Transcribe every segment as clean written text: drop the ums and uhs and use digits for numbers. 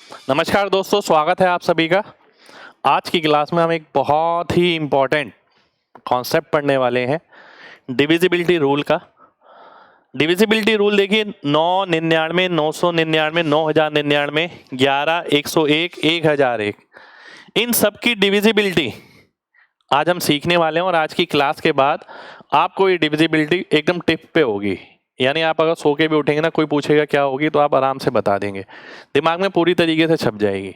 नमस्कार दोस्तों, स्वागत है आप सभी का। आज की क्लास में हम एक बहुत ही इम्पोर्टेंट कॉन्सेप्ट पढ़ने वाले हैं, डिविजिबिलिटी रूल का। डिविजिबिलिटी रूल देखिए, 999, 999, 9099, 11, 101, 1001, इन सब की डिविजिबिलिटी आज हम सीखने वाले हैं। और आज की क्लास के बाद आपको ये डिविजिबिलिटी एकदम टिप पे होगी, यानी आप अगर सो के भी उठेंगे ना, कोई पूछेगा क्या होगी तो आप आराम से बता देंगे, दिमाग में पूरी तरीके से छप जाएगी।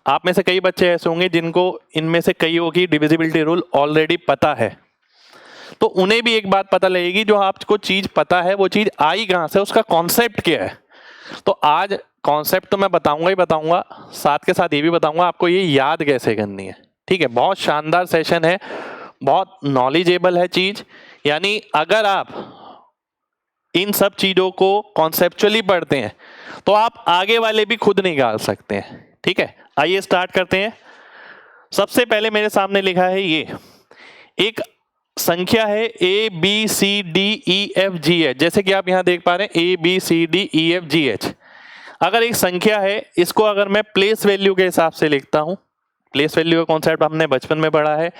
आप में से कई बच्चे ऐसे होंगे जिनको इनमें से कईयों की डिविजिबिलिटी रूल ऑलरेडी पता है, तो उन्हें भी एक बात पता लगेगी, जो आपको चीज पता है वो चीज आई कहाँ से, उसका कॉन्सेप्ट क्या है। तो आज कॉन्सेप्ट तो मैं बताऊंगा ही बताऊंगा, साथ के साथ ये भी बताऊंगा आपको ये याद कैसे करनी है। ठीक है, बहुत शानदार सेशन है, बहुत नॉलेजेबल है चीज। यानी अगर आप इन सब चीजों को कॉन्सेप्चुअली पढ़ते हैं तो आप आगे वाले भी खुद निकाल सकते हैं। ठीक है, आइए स्टार्ट करते हैं। सबसे पहले मेरे सामने लिखा है, ये एक संख्या है ABCDEFGH, जैसे कि आप यहां देख पा रहे हैं ABCDEFGH। अगर एक संख्या है, इसको अगर मैं प्लेस वैल्यू के हिसाब से लिखता हूं, प्लेस वैल्यू का कॉन्सेप्ट हमने बचपन में पढ़ा है,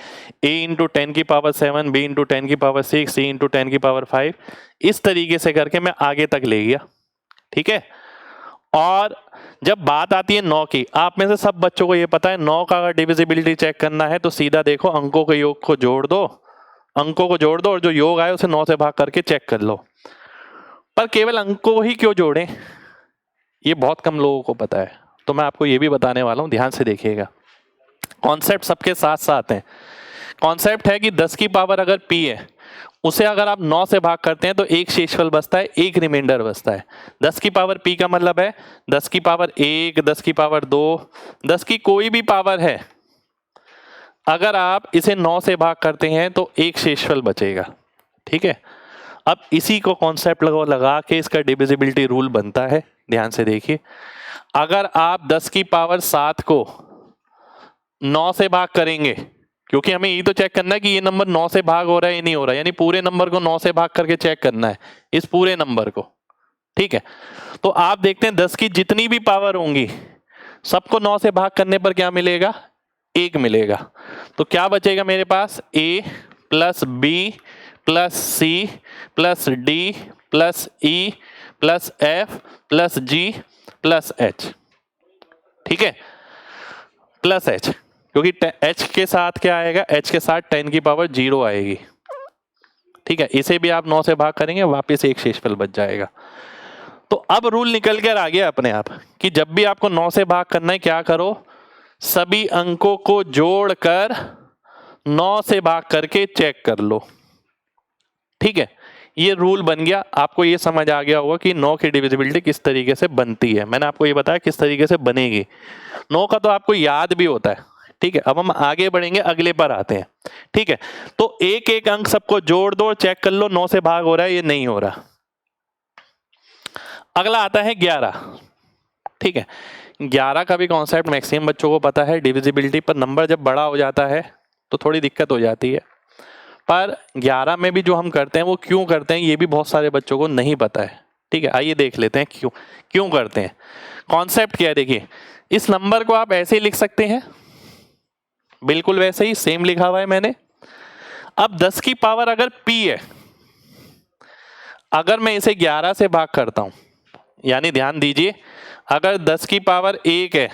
A इंटू 10 की पावर 7, B इंटू 10 की पावर 6, C इंटू 10 की पावर 5, इस तरीके से करके मैं आगे तक ले गया। ठीक है, और जब बात आती है 9 की, आप में से सब बच्चों को ये पता है, 9 का अगर डिविजिबिलिटी चेक करना है तो सीधा देखो, अंकों के योग को जोड़ दो, अंकों को जोड़ दो और जो योग आए उसे 9 से भाग करके चेक कर लो। पर केवल अंकों ही क्यों जोड़ें, ये बहुत कम लोगों को पता है, तो मैं आपको ये भी बताने वाला हूं, ध्यान से देखिएगा। कॉन्सेप्ट सबके साथ साथ हैं। कॉन्सेप्ट है कि 10 की पावर अगर p है, उसे अगर आप 9 से भाग करते हैं तो एक शेषफल बचता है, एक रिमाइंडर बचता है। 10 की पावर p का मतलब है 10 की पावर 1, 10 की पावर 2, 10 की कोई भी पावर है, अगर आप इसे 9 से भाग करते हैं तो एक शेषफल बचेगा। ठीक है, अब इसी को कॉन्सेप्ट लगा के इसका डिविजिबिलिटी रूल बनता है। ध्यान से देखिए, अगर आप 10 की पावर 7 को 9 से भाग करेंगे, क्योंकि हमें ये तो चेक करना है कि ये नंबर 9 से भाग हो रहा है या नहीं हो रहा है, यानी पूरे नंबर को 9 से भाग करके चेक करना है, इस पूरे नंबर को। ठीक है, तो आप देखते हैं 10 की जितनी भी पावर होंगी, सबको 9 से भाग करने पर क्या मिलेगा, 1 मिलेगा। तो क्या बचेगा मेरे पास, A plus B plus C plus D plus E plus F plus G plus H। ठीक है, प्लस H, क्योंकि H के साथ क्या आएगा, H के साथ 10 की पावर 0 आएगी। ठीक है, इसे भी आप 9 से भाग करेंगे, वापस एक शेषफल बच जाएगा। तो अब रूल निकल कर आ गया अपने आप कि जब भी आपको 9 से भाग करना है, क्या करो, सभी अंकों को जोड़कर 9 से भाग करके चेक कर लो। ठीक है, ये रूल बन गया। आपको ये समझ आ गया होगा कि 9 की डिविजिबिलिटी किस तरीके से बनती है। मैंने आपको ये बताया किस तरीके से बनेगी। 9 का तो आपको याद भी होता है। ठीक है, अब हम आगे बढ़ेंगे, अगले पर आते हैं। ठीक है, तो एक एक अंक सबको जोड़ दो, चेक कर लो 9 से भाग हो रहा है ये नहीं हो रहा। अगला आता है 11। ठीक है, 11 का भी कॉन्सेप्ट मैक्सिमम बच्चों को पता है। डिविजिबिलिटी पर नंबर जब बड़ा हो जाता है तो थोड़ी दिक्कत हो जाती है, पर 11 में भी जो हम करते हैं वो क्यों करते हैं ये भी बहुत सारे बच्चों को नहीं पता है। ठीक है, आइए देख लेते हैं क्यों क्यों करते हैं। कॉन्सेप्ट क्या है, देखिए, इस नंबर को आप ऐसे ही लिख सकते हैं, बिल्कुल वैसे ही सेम लिखा हुआ है मैंने। अब 10 की पावर अगर p है, अगर मैं इसे 11 से भाग करता हूं, यानी ध्यान दीजिए, अगर 10 की पावर 1 है,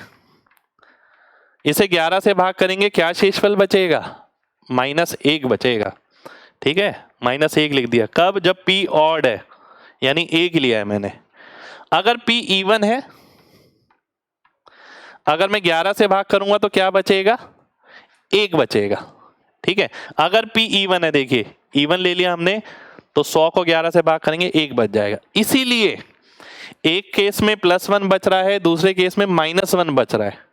इसे 11 से भाग करेंगे, क्या शेषफल बचेगा, -1 बचेगा। ठीक है, -1 लिख दिया। कब, जब p ऑड है, यानी 1 लिया है मैंने। अगर p इवन है, अगर मैं 11 से भाग करूंगा तो क्या बचेगा, 1 बचेगा। ठीक है, अगर p इवन है, देखिए इवन ले लिया हमने, तो 100 को 11 से भाग करेंगे, 1 बच जाएगा। इसीलिए एक केस में +1 बच रहा है, दूसरे केस में -1 बच रहा है,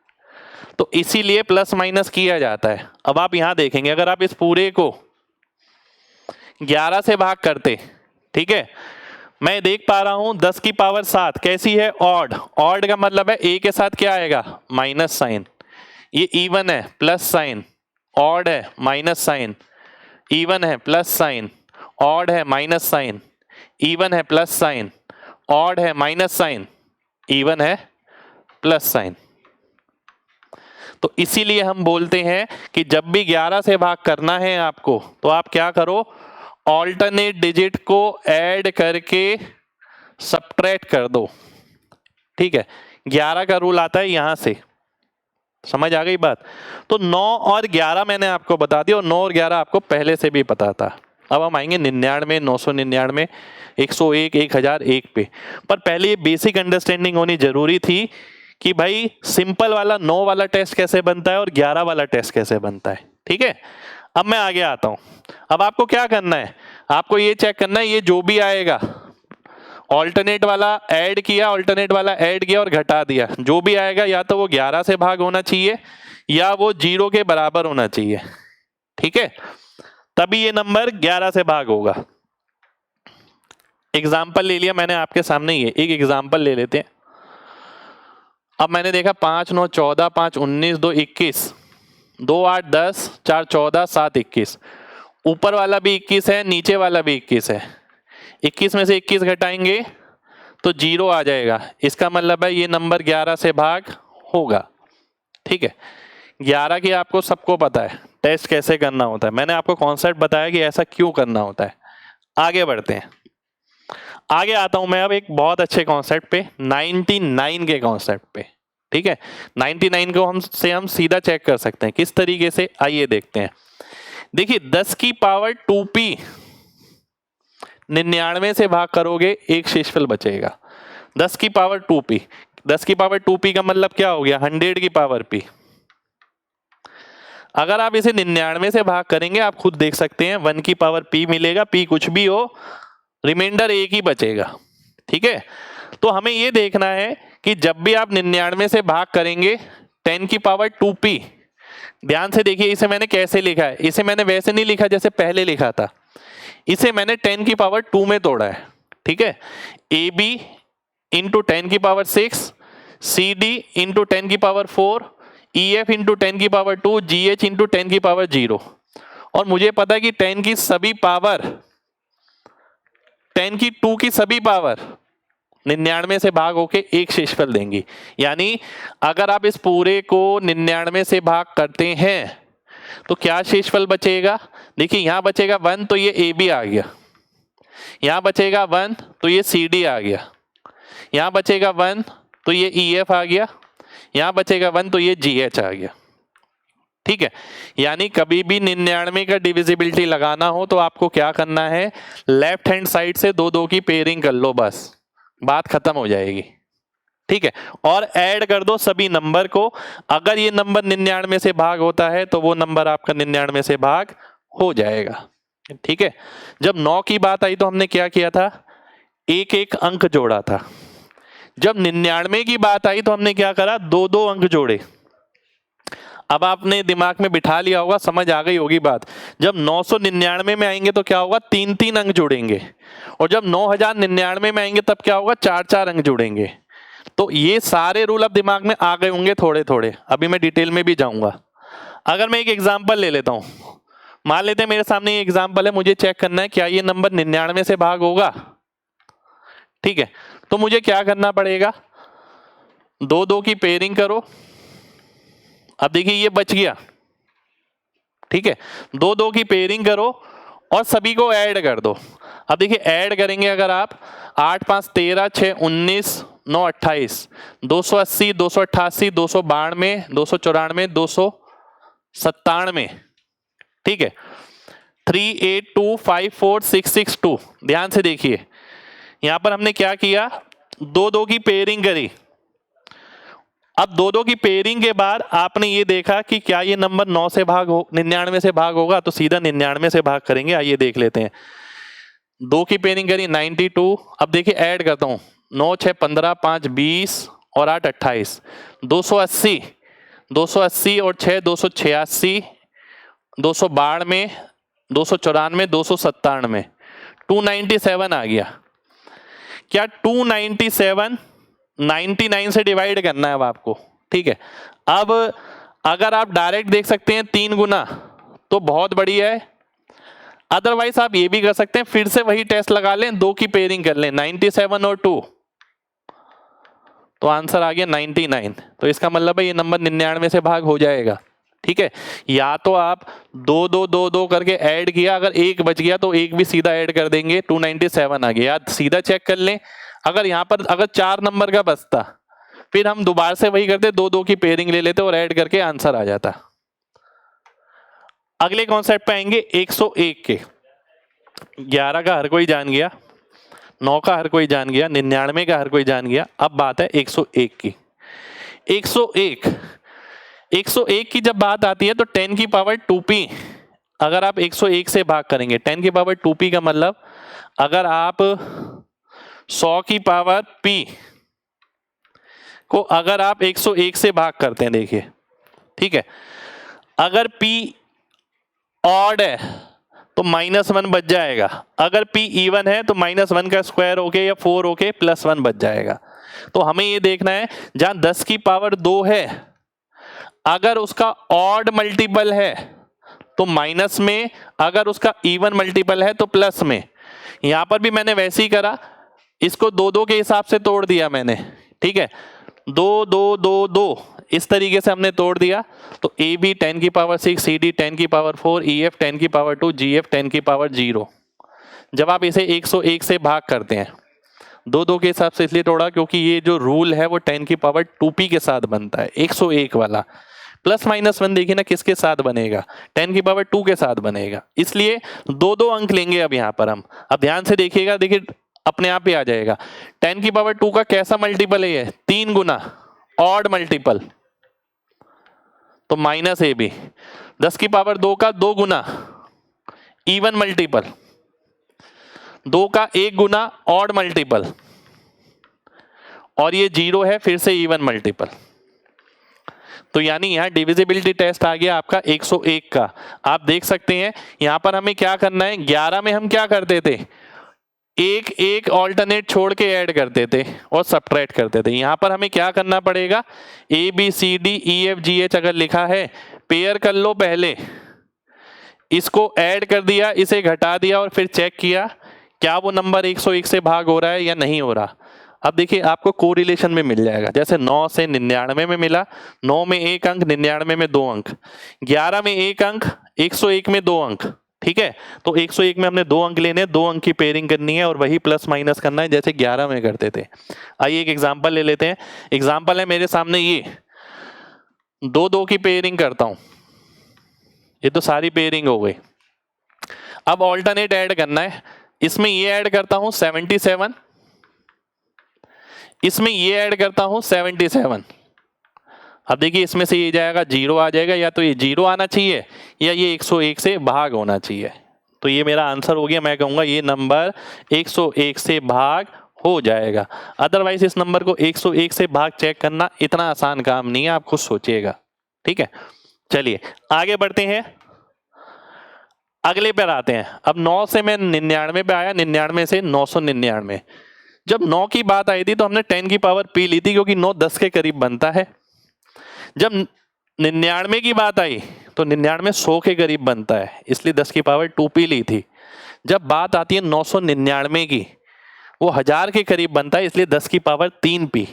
तो इसीलिए प्लस माइनस किया जाता है। अब आप यहां देखेंगे, अगर आप इस पूरे को 11 से भाग करते, ठीक है, मैं देख पा रहा हूं 10 की पावर 7 कैसी है, ऑड। ऑड का मतलब है a के साथ क्या आएगा, माइनस साइन। ये इवन है, प्लस साइन। ऑड है, माइनस साइन। इवन है, प्लस साइन। ऑड है, माइनस साइन। इवन है, प्लस साइन। ऑड है, माइनस साइन। इवन है, प्लस साइन। तो इसीलिए हम बोलते हैं कि जब भी 11 से भाग करना है आपको तो आप क्या करो, ऑल्टरनेट डिजिट को ऐड करके सब्ट्रैक्ट कर दो। ठीक है, 11 का रूल आता है यहां से, समझ आ गई बात। तो 9 और 11 मैंने आपको बता दिया और 9 और 11 आपको पहले से भी पता था। अब हम आएंगे 99, 999, 101, 1001 पे। पर पहले ये बेसिक अंडरस्टैंडिंग होनी जरूरी थी कि भाई सिंपल वाला 9 वाला टेस्ट कैसे बनता है और 11 वाला टेस्ट कैसे बनता है। ठीक है, अब मैं आगे आता हूं। अब आपको क्या करना है, आपको ये चेक करना है, ये जो भी आएगा ऑल्टरनेट वाला ऐड किया, ऑल्टरनेट वाला ऐड किया और घटा दिया, जो भी आएगा या तो वो 11 से भाग होना चाहिए या वो 0 के बराबर होना चाहिए। ठीक है, तभी ये नंबर 11 से भाग होगा। एग्जाम्पल ले लिया मैंने आपके सामने, ये एक एग्जाम्पल ले लेते हैं। अब मैंने देखा 5 9 14, 5 19, 2 21, 2 8 10, 4 14, 7 21। ऊपर वाला भी 21 है, नीचे वाला भी 21 है। 21 में से 21 घटाएंगे तो 0 आ जाएगा। इसका मतलब है ये नंबर 11 से भाग होगा। ठीक है, 11 की आपको सबको पता है टेस्ट कैसे करना होता है, मैंने आपको कॉन्सेप्ट बताया कि ऐसा क्यों करना होता है। आगे बढ़ते हैं, आगे आता हूं मैं अब एक बहुत अच्छे कॉन्सेप्ट पे, 99 के कॉन्सेप्ट पे। ठीक है, 99 को हम सीधा चेक कर सकते हैं किस तरीके से, आइए देखते हैं। देखिए 10 की पावर 2p 99 से भाग करोगे, एक शेषफल बचेगा। 10 की पावर 2p, 10 की पावर 2p का मतलब क्या हो गया, 100 की पावर p। अगर आप इसे 99 से भाग करेंगे आप खुद देख सकते हैं 1 की पावर p मिलेगा, p कुछ भी हो रिमाइंडर एक ही बचेगा। ठीक है, तो हमें यह देखना है कि जब भी आप 99 से भाग करेंगे 10 की पावर 2p, ध्यान से देखिए इसे मैंने कैसे लिखा है, इसे मैंने वैसे नहीं लिखा जैसे पहले लिखा था, इसे मैंने 10 की पावर 2 में तोड़ा है। ठीक है, ab इंटू 10 की पावर 6, cd इंटू 10 की पावर 4, ef इंटू 10 की पावर 2, gh इंटू 10 की पावर 0। और मुझे पता है कि 10 की सभी पावर, 10 की 2 की सभी पावर 99 से भाग होके एक शेषफल देंगी। यानी अगर आप इस पूरे को 99 से भाग करते हैं तो क्या शेषफल बचेगा, देखिए यहां बचेगा 1 तो ये AB आ गया, यहां बचेगा 1 तो ये CD आ गया, यहां बचेगा 1 तो ये EF आ गया, यहां बचेगा 1 तो ये GH आ गया। ठीक है, यानी कभी भी 99 का डिविजिबिलिटी लगाना हो तो आपको क्या करना है, लेफ्ट हैंड साइड से 2 2 की पेयरिंग कर लो, बस बात खत्म हो जाएगी। ठीक है, और ऐड कर दो सभी नंबर को। अगर ये नंबर 99 से भाग होता है तो वो नंबर आपका 99 से भाग हो जाएगा। ठीक है, जब 9 की बात आई तो हमने क्या किया था, एक एक अंक जोड़ा था। जब 99 की बात आई तो हमने क्या करा, 2 2 अंक जोड़े। अब आपने दिमाग में बिठा लिया होगा, समझ आ गई होगी बात। जब 999 में आएंगे तो क्या होगा, 3 3 अंक जुड़ेंगे, और जब 9099 में आएंगे तब क्या होगा, 4 4 अंक जुड़ेंगे। तो ये सारे रूल अब दिमाग में आ गए होंगे थोड़े थोड़े, अभी मैं डिटेल में भी जाऊंगा। अगर मैं एक एग्जाम्पल ले लेता हूं, मान लेते हैं मेरे सामने ये एग्जाम्पल है, मुझे चेक करना है क्या ये नंबर 99 से भाग होगा। ठीक है, तो मुझे क्या करना पड़ेगा, 2 2 की पेयरिंग करो। अब देखिए ये बच गया। ठीक है, 2 2 की पेयरिंग करो और सभी को ऐड कर दो। अब देखिए ऐड करेंगे अगर आप, 8 5 13, 6 19, 9 28, 280, 288, 292, 294, 297। ठीक है, 3 8 2 5 4 6 6 2। ध्यान से देखिए यहां पर हमने क्या किया, 2 2 की पेयरिंग करी। अब 2 2 की पेयरिंग के बाद आपने ये देखा कि क्या ये नंबर 9 से भाग हो 99 से भाग होगा, तो सीधा 99 से भाग करेंगे। आइए देख लेते हैं, 2 की पेयरिंग करी 92। अब देखिए ऐड करता हूं, 9 6 15, 5 20 और 8 28, 280, 280 और 6 286, 292, 294, 297, 297 आ गया। क्या 297 99 से डिवाइड करना है अब आपको। ठीक है, अब अगर आप डायरेक्ट देख सकते हैं 3 गुना तो बहुत बढ़िया है, अदरवाइज आप ये भी कर सकते हैं, फिर से वही टेस्ट लगा लें, 2 की पेयरिंग कर लें, 97 और 2 तो आंसर आ गया 99। तो इसका मतलब है ये नंबर 99 से भाग हो जाएगा। ठीक है, या तो आप 2 2 2 2 करके ऐड किया, अगर एक बच गया तो एक भी सीधा ऐड कर देंगे, 297 आ गया। या सीधा चेक कर लें, अगर यहाँ पर अगर 4 नंबर का बचता फिर हम दोबारा से वही करते, 2 2 की पेयरिंग ले लेते और ऐड करके आंसर आ जाता। अगले कॉन्सेप्ट पे आएंगे 101 के। 11 का हर कोई जान गया, 9 का हर कोई जान गया, 99 का हर कोई जान गया। अब बात है 101 की। 101 की जब बात आती है तो 10 की पावर 2p अगर आप 101 से भाग करेंगे, 10 की पावर 2p का मतलब अगर आप 100 की पावर p को अगर आप 101 से भाग करते हैं, देखिए ठीक है, अगर p ऑड है तो -1 बच जाएगा, अगर p इवन है तो -1 का स्क्वायर होके या 4 होके +1 बच जाएगा। तो हमें ये देखना है जहां 10 की पावर 2 है, अगर उसका ऑड मल्टीपल है तो माइनस में, अगर उसका इवन मल्टीपल है तो प्लस में। यहां पर भी मैंने वैसे ही करा, इसको 2 2 के हिसाब से तोड़ दिया मैंने। ठीक है, 2 2 2 2 इस तरीके से हमने तोड़ दिया। तो ए बी 10 की पावर 6, सी डी 10 की पावर 4, ई एफ 10 की पावर 2, जी एफ 10 की पावर 0। जब आप इसे 101 से भाग करते हैं, 2 2 के हिसाब से इसलिए तोड़ा क्योंकि ये जो रूल है वो 10 की पावर 2p के साथ बनता है, 101 वाला। +-1 देखिए ना किसके साथ बनेगा, 10 की पावर 2 के साथ बनेगा, इसलिए 2 2 अंक लेंगे अब यहाँ पर हम। अब ध्यान से देखिएगा, देखिए अपने आप ही आ जाएगा। 10 की पावर 2 का कैसा मल्टीपल है, 3 गुना ऑड मल्टीपल, तो -ab। 10 की पावर 2 का 2 गुना इवन मल्टीपल, 2 का 1 गुना ऑड मल्टीपल, और ये 0 है फिर से इवन मल्टीपल। तो यानी यहां डिविजिबिलिटी टेस्ट आ गया आपका 101 का। आप देख सकते हैं यहां पर हमें क्या करना है, 11 में हम क्या करते थे, एक एक ऑल्टरनेट छोड़ के ऐड करते थे और सब्ट्रैक्ट करते थे। यहां पर हमें क्या करना पड़ेगा, A B C D E F G H अगर लिखा है, पेयर कर लो पहले, इसको ऐड कर दिया, इसे घटा दिया और फिर चेक किया क्या वो नंबर 101 से भाग हो रहा है या नहीं हो रहा। अब देखिए आपको कोरिलेशन में मिल जाएगा, जैसे 9 से 99 में मिला, 9 में 1 अंक, 99 में 2 अंक, 11 में 1 अंक, 101 में 2 अंक। ठीक है, तो 101 में हमने 2 अंक लेने, 2 अंक की पेयरिंग करनी है और वही प्लस माइनस करना है जैसे 11 में करते थे। आइए एक एग्जांपल ले लेते हैं। एग्जांपल है मेरे सामने, ये 2 2 की पेयरिंग करता हूं, ये तो सारी पेयरिंग हो गई। अब ऑल्टरनेट ऐड करना है, इसमें ये ऐड करता हूं 77, इसमें ये ऐड करता हूं 77। अब देखिए इसमें से ये जाएगा 0 आ जाएगा, या तो ये 0 आना चाहिए या ये 101 से भाग होना चाहिए। तो ये मेरा आंसर हो गया, मैं कहूंगा ये नंबर 101 से भाग हो जाएगा। अदरवाइज इस नंबर को 101 से भाग चेक करना इतना आसान काम नहीं है, आप खुद सोचिएगा। ठीक है, चलिए आगे बढ़ते हैं, अगले पर आते हैं। अब 9 से मैं 99 पे आया, 99 से 999। जब 9 की बात आई थी तो हमने 10 की पावर p ली थी क्योंकि 9 10 के करीब बनता है। जब 99 की बात आई तो 99 100 के करीब बनता है, इसलिए 10 की पावर 2p ली थी। जब बात आती है 999 की, वो 1000 के करीब बनता है, इसलिए 10 की पावर 3p।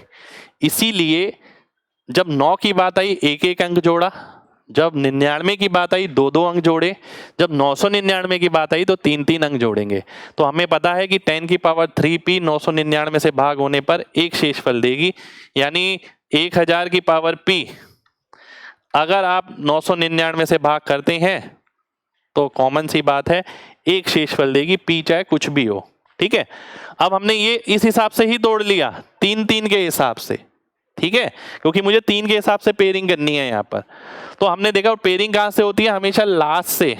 इसीलिए जब 9 की बात आई 1 1 अंक जोड़ा, जब 99 की बात आई 2 2 अंक जोड़े, जब 999 की बात आई तो 3 3 अंक जोड़ेंगे। तो हमें पता है कि 10 की पावर 3p 999 से भाग होने पर एक शेषफल देगी, यानी 1000 की पावर p अगर आप 999 से भाग करते हैं तो कॉमन सी बात है एक शेषफल देगी, p चाहे कुछ भी हो। ठीक है, अब हमने ये इस हिसाब से ही तोड़ लिया, 3 3 के हिसाब से। ठीक है, क्योंकि मुझे 3 के हिसाब से पेयरिंग करनी है यहाँ पर। तो हमने देखा पेयरिंग कहां से होती है, हमेशा लास्ट से,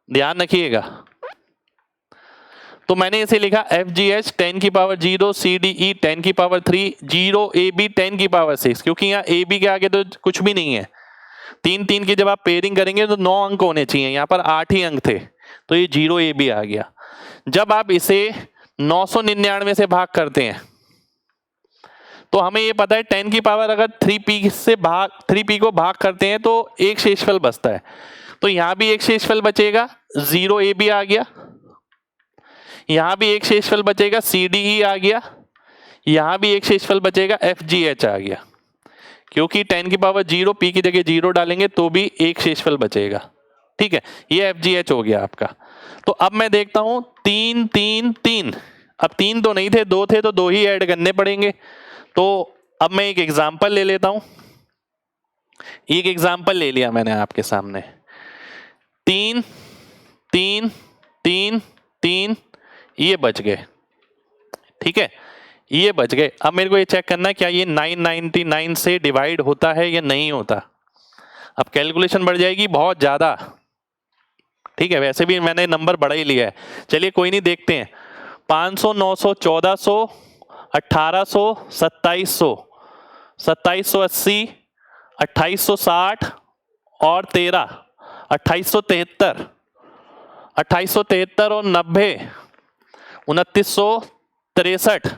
ध्यान रखिएगा। तो मैंने इसे लिखा FGH 10 की पावर 0, CDE 10 की पावर 3, 0 AB 10 की पावर 6, क्योंकि यहाँ AB के आगे तो कुछ भी नहीं है। 3 3 की जब आप पेयरिंग करेंगे तो 9 अंक होने चाहिए, यहाँ पर 8 ही अंक थे, तो ये 0 AB आ गया। जब आप इसे 999 से भाग करते हैं तो हमें ये पता है 10 की पावर अगर 3p को भाग करते हैं तो एक शेषफल बचता है, तो यहां भी एक शेषफल बचेगा, 0 AB आ गया, यहां भी एक शेषफल बचेगा, CDE आ गया, यहां भी एक शेषफल बचेगा, FGH आ गया, क्योंकि 10 की पावर 0, p की जगह 0 डालेंगे तो भी एक शेषफल बचेगा। ठीक है, ये FGH हो गया आपका। तो अब मैं देखता हूं 3 3 3, अब 3 तो नहीं थे, 2 थे, तो 2 ही ऐड करने पड़ेंगे। तो अब मैं एक एग्जांपल ले लेता हूं, एक एग्जांपल ले लिया मैंने आपके सामने, 3 3 3 3, ये बच गए। ठीक है, ये बच गए। अब मेरे को ये चेक करना है क्या ये 999 से डिवाइड होता है या नहीं होता। अब कैलकुलेशन बढ़ जाएगी बहुत ज्यादा। ठीक है, वैसे भी मैंने नंबर बढ़ा ही लिया है, चलिए कोई नहीं, देखते हैं। 500, 900, 1400, 1800, 2700, 2780, 2860 और 13, 2873, 2873 और 90, 2963,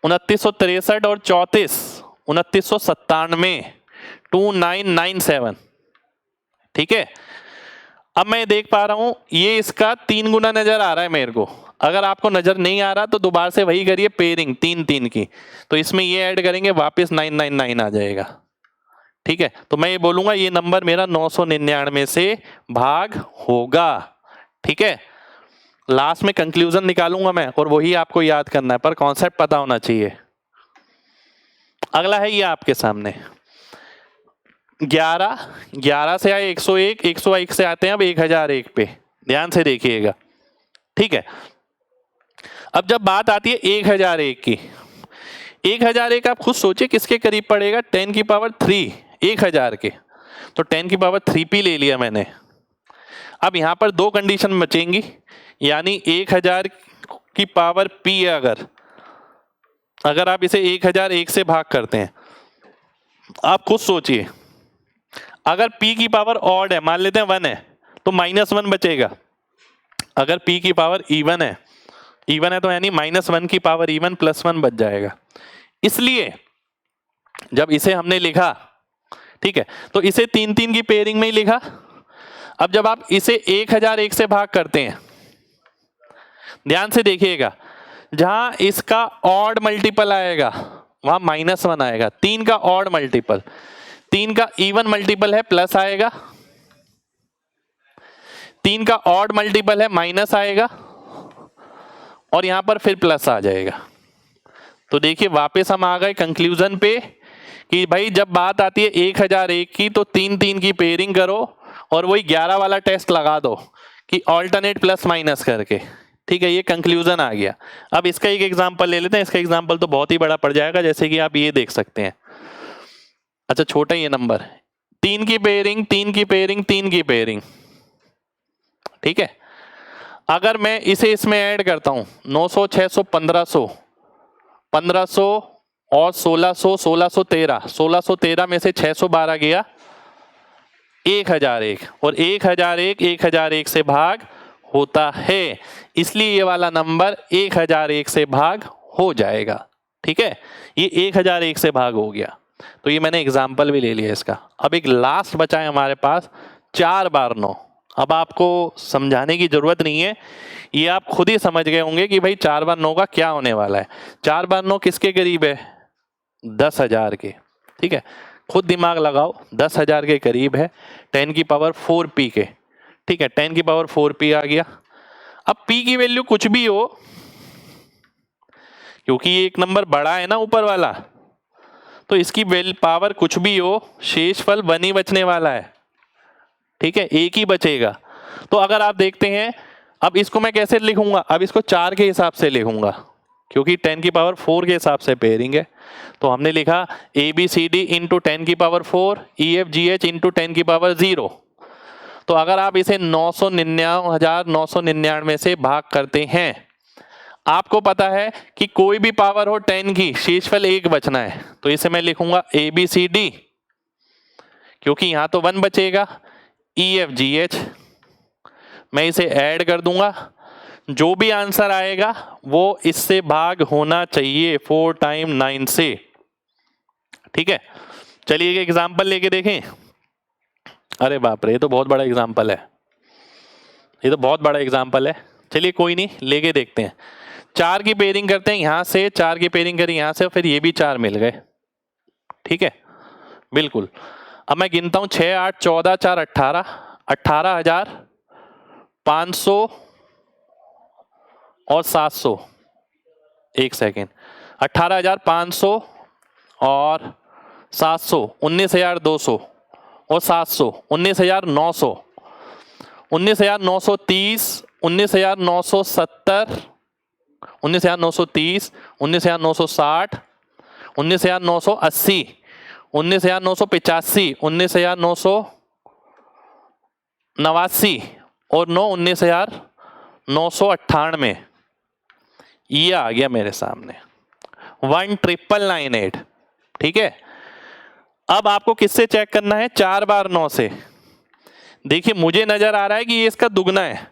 2963 और 34, 2997, 2997। ठीक है, अब मैं देख पा रहा हूं ये इसका 3 गुना नजर आ रहा है मेरे को। अगर आपको नजर नहीं आ रहा तो दोबारा से वही करिए, पेयरिंग 3 3 की, तो इसमें ये ऐड करेंगे वापस 999 आ जाएगा। ठीक है, तो मैं ये बोलूंगा ये नंबर मेरा 999 से भाग होगा। ठीक है, लास्ट में कंक्लूजन निकालूंगा मैं, और वही आपको याद करना है, पर कॉन्सेप्ट पता होना चाहिए। अगला है ये आपके सामने 11 से आए 101, 101 से आते हैं अब 1001 पे, ध्यान से देखिएगा। ठीक है, अब जब बात आती है 1001 की, 1001 आप खुद सोचिए किसके करीब पड़ेगा, 10 की पावर 3, 1000 के, तो 10 की पावर 3p ले लिया मैंने। अब यहां पर 2 कंडीशन बचेंगी, यानी 1000 की पावर p, अगर आप इसे 1001 से भाग करते हैं, आप खुद सोचिए, अगर p की पावर ऑड है, मान लेते हैं 1 है, तो -1 बचेगा। अगर p की पावर इवन है तो यानी -1 की पावर इवन +1 बच जाएगा। इसलिए जब इसे हमने लिखा, ठीक है, तो इसे 3 3 की पेयरिंग में ही लिखा। अब जब आप इसे 1001 से भाग करते हैं, ध्यान से देखिएगा, जहां इसका ऑड मल्टीपल आएगा वहां -1 आएगा। 3 का ऑड मल्टीपल, 3 का इवन मल्टीपल है प्लस आएगा, 3 का ऑड मल्टीपल है माइनस आएगा, और यहां पर फिर प्लस आ जाएगा। तो देखिए वापस हम आ गए कंक्लूजन पे कि भाई जब बात आती है 1001 की तो 3 3 की पेयरिंग करो और वही 11 वाला टेस्ट लगा दो कि ऑल्टरनेट प्लस माइनस करके। ठीक है, ये कंक्लूजन आ गया। अब इसका एक एग्जांपल ले लेते हैं। इसका एग्जांपल तो बहुत ही बड़ा पड़ जाएगा, जैसे कि आप ये देख सकते हैं। अच्छा छोटा ही है नंबर, 3 की पेयरिंग, 3 की पेयरिंग, 3 की पेयरिंग। ठीक है, अगर मैं इसे इसमें ऐड करता हूं 900, 600, 1500, 1500 और 1600, 1613, 1613 में से 612 गया 1001, और 1001 1001 से भाग होता है, इसलिए ये वाला नंबर 1001 से भाग हो जाएगा। ठीक है, ये 1001 से भाग हो गया। तो ये मैंने एग्जाम्पल भी ले लिया इसका। अब एक लास्ट बचा है हमारे पास 4 बार 9। अब आपको समझाने की जरूरत नहीं है, ये आप खुद ही समझ गए होंगे कि भाई 4 बार 9 का क्या होने वाला है। 4 बार 9 किसके करीब है, 10,000 के। ठीक है, खुद दिमाग लगाओ, 10,000 के करीब है, 10 की पावर 4p के। ठीक है, 10 की पावर 4p आ गया। अब p की वैल्यू कुछ भी हो, क्योंकि ये एक नंबर बड़ा है ना ऊपर वाला, तो इसकी पावर कुछ भी हो, शेषफल 1 ही बचने वाला है। ठीक है, एक ही बचेगा। तो अगर आप देखते हैं, अब इसको मैं कैसे लिखूंगा, अब इसको 4 के हिसाब से लिखूंगा, क्योंकि 10 की पावर 4 के हिसाब से पेयरिंग है। तो हमने लिखा ABCD इंटू 10 की पावर 4, EFGH इंटू 10 की पावर 0। तो अगर आप इसे 999,999 से भाग करते हैं, आपको पता है कि कोई भी पावर हो 10 की, शेषफल 1 बचना है। तो इसे मैं लिखूंगा ABCD, क्योंकि यहां तो 1 बचेगा, EFGH, मैं इसे ऐड कर दूंगा, जो भी आंसर आएगा वो इससे भाग होना चाहिए 4 टाइम 9 से। ठीक है, चलिए एक एग्जांपल लेके देखें। अरे बाप रे, ये तो बहुत बड़ा एग्जांपल है, ये तो बहुत बड़ा एग्जांपल है। चलिए कोई नहीं, लेके देखते हैं। 4 की पेयरिंग करते हैं यहां से, 4 की पेयरिंग करी यहां से, फिर ये भी 4 मिल गए। ठीक है, बिल्कुल। अब मैं गिनता हूं 6 8 14 4 18, 18,500 और 700। एक सेकेंड, 18,500 और 700, 19,200 और 700, 19,900, 19,930, 19,970, 19,930, 19,960, 19,980, 19,985, 19,989 और 19,998। ये आ गया मेरे सामने 1,998। ठीक है, अब आपको किससे चेक करना है? 4 बार 9 से। देखिए मुझे नजर आ रहा है कि ये इसका दुगना है।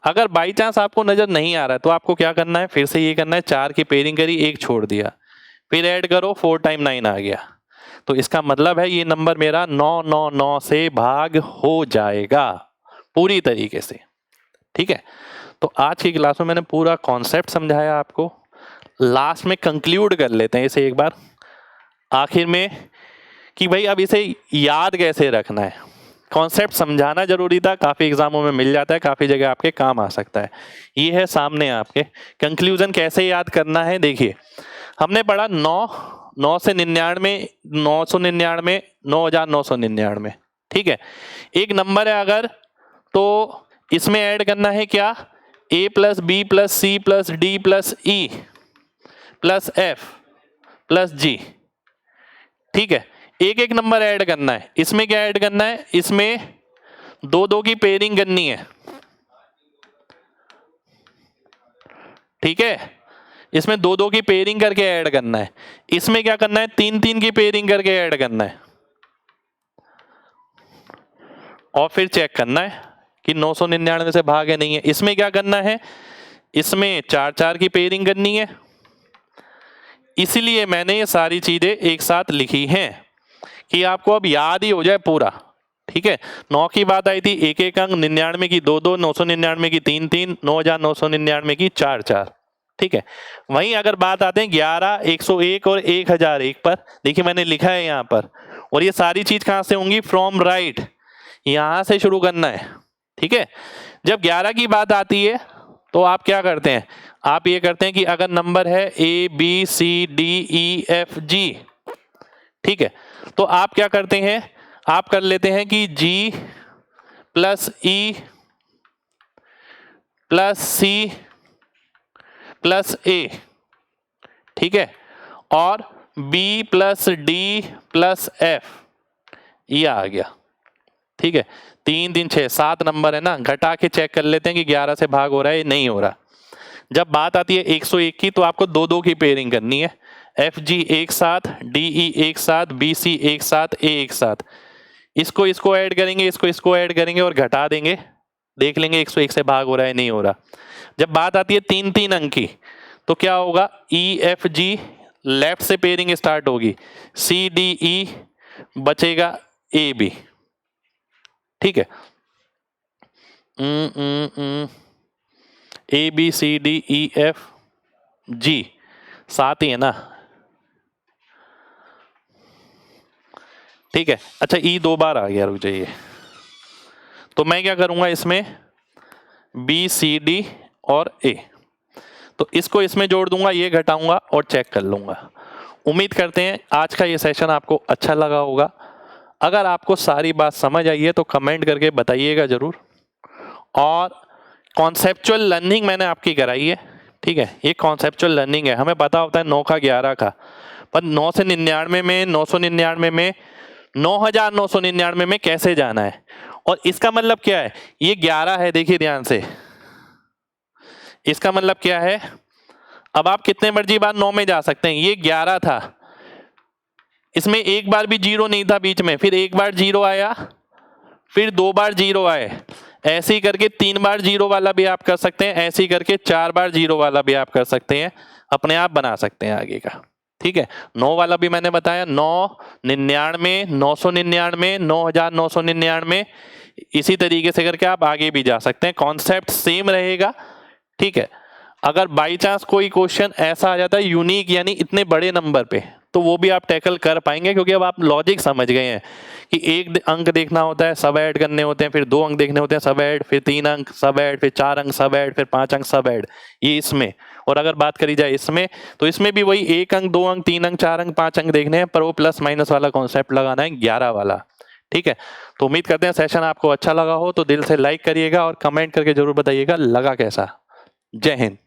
अगर बाई चांस आपको नजर नहीं आ रहा है तो आपको क्या करना है, फिर से ये करना है, 4 की पेयरिंग करी, 1 छोड़ दिया, फिर ऐड करो, 4 टाइम 9 आ गया। तो इसका मतलब है ये नंबर मेरा 999 से भाग हो जाएगा पूरी तरीके से। ठीक है, तो आज की क्लास में मैंने पूरा कॉन्सेप्ट समझाया आपको। लास्ट में कंक्लूड कर लेते हैं इसे एक बार आखिर में कि भाई अब इसे याद कैसे रखना है। कॉन्सेप्ट समझाना जरूरी था, काफ़ी एग्जामों में मिल जाता है, काफ़ी जगह आपके काम आ सकता है। ये है सामने आपके। कंक्लूजन कैसे याद करना है, देखिए हमने पढ़ा 9 से 99, 999, 9,999। ठीक है, एक नंबर है अगर, तो इसमें ऐड करना है क्या? a plus B plus C plus D plus E plus F plus G. ठीक है, एक एक नंबर ऐड करना है। इसमें क्या ऐड करना है? इसमें 2-2 की पेयरिंग करनी है। ठीक है, इसमें 2-2 की पेयरिंग करके ऐड करना है। इसमें क्या करना है? 3-3 की पेयरिंग करके ऐड करना है और फिर चेक करना है कि 999 से भाग है नहीं है। इसमें क्या करना है? इसमें 4-4 की पेयरिंग करनी है। इसीलिए मैंने ये सारी चीजें एक साथ लिखी हैं कि आपको अब याद ही हो जाए पूरा। ठीक है, 9 की बात आई थी, 1-1 अंक, 99 की 2-2, 999 की 3-3, 9,999 की 4-4। ठीक है, वहीं अगर बात आते हैं 11, 101 और 1,001 पर, देखिए मैंने लिखा है यहाँ पर। और ये सारी चीज कहाँ से होंगी? फ्रॉम राइट, यहां से शुरू करना है। ठीक है, जब 11 की बात आती है तो आप क्या करते हैं? आप ये करते हैं कि अगर नंबर है ABCDEFG, ठीक है, तो आप क्या करते हैं? आप कर लेते हैं कि G plus E plus C plus A, ठीक है, और B plus D plus F, ये आ गया। ठीक है, 3 3 6 7 नंबर है ना, घटा के चेक कर लेते हैं कि 11 से भाग हो रहा है नहीं हो रहा। जब बात आती है 101 की तो आपको 2-2 की पेयरिंग करनी है। FG एक साथ, DE एक साथ, BC एक साथ, A एक साथ। इसको ऐड करेंगे, इसको ऐड करेंगे और घटा देंगे, देख लेंगे 101 से भाग हो रहा है नहीं हो रहा। जब बात आती है 3-3 अंक की तो क्या होगा? EFG लेफ्ट से पेयरिंग स्टार्ट होगी, CDE बचेगा AB। ठीक है, ABCDEFG 7 ही है ना। ठीक है, अच्छा E 2 बार आ गया, रुक जाइए। तो मैं क्या करूंगा इसमें BCD और A, तो इसको इसमें जोड़ दूंगा, ये घटाऊंगा और चेक कर लूंगा। उम्मीद करते हैं आज का ये सेशन आपको अच्छा लगा होगा। अगर आपको सारी बात समझ आई है तो कमेंट करके बताइएगा जरूर। और कॉन्सेप्चुअल लर्निंग मैंने आपकी कराई है। ठीक है, ये कॉन्सेप्चुअल लर्निंग है। हमें पता होता है 9 का 11 का, पर 9 से 99 में, 999 में, 9,999 में कैसे जाना है। और इसका मतलब क्या है? ये 11 है, देखिए ध्यान से, इसका मतलब क्या है? अब आप कितने मर्जी बार 9 में जा सकते हैं। ये 11 था, इसमें एक बार भी 0 नहीं था बीच में, फिर एक बार 0 आया, फिर 2 बार 0 आए, ऐसे ही करके 3 बार 0 वाला भी आप कर सकते हैं, ऐसे ही करके 4 बार 0 वाला भी आप कर सकते हैं, अपने आप बना सकते हैं आगे का। ठीक है, 9 वाला भी मैंने बताया, 999, 999, 9,999, इसी तरीके से करके आप आगे भी जा सकते हैं। कॉन्सेप्ट सेम रहेगा। ठीक है, अगर बाई चांस कोई क्वेश्चन ऐसा आ जाता है यूनिक यानी इतने बड़े नंबर पे, तो वो भी आप टैकल कर पाएंगे, क्योंकि अब आप लॉजिक समझ गए हैं कि एक अंक देखना होता है, सब ऐड करने होते हैं, फिर 2 अंक देखने होते हैं, सब ऐड, फिर 3 अंक सब ऐड, फिर 4 अंक सब ऐड, फिर 5 अंक सब ऐड, ये इसमें। और अगर बात करी जाए इसमें, तो इसमें भी वही 1 अंक 2 अंक 3 अंक 4 अंक 5 अंक देखने हैं, पर वो प्लस माइनस वाला कॉन्सेप्ट लगाना है 11 वाला। ठीक है, तो उम्मीद करते हैं सेशन आपको अच्छा लगा हो, तो दिल से लाइक करिएगा और कमेंट करके जरूर बताइएगा लगा कैसा। जय हिंद।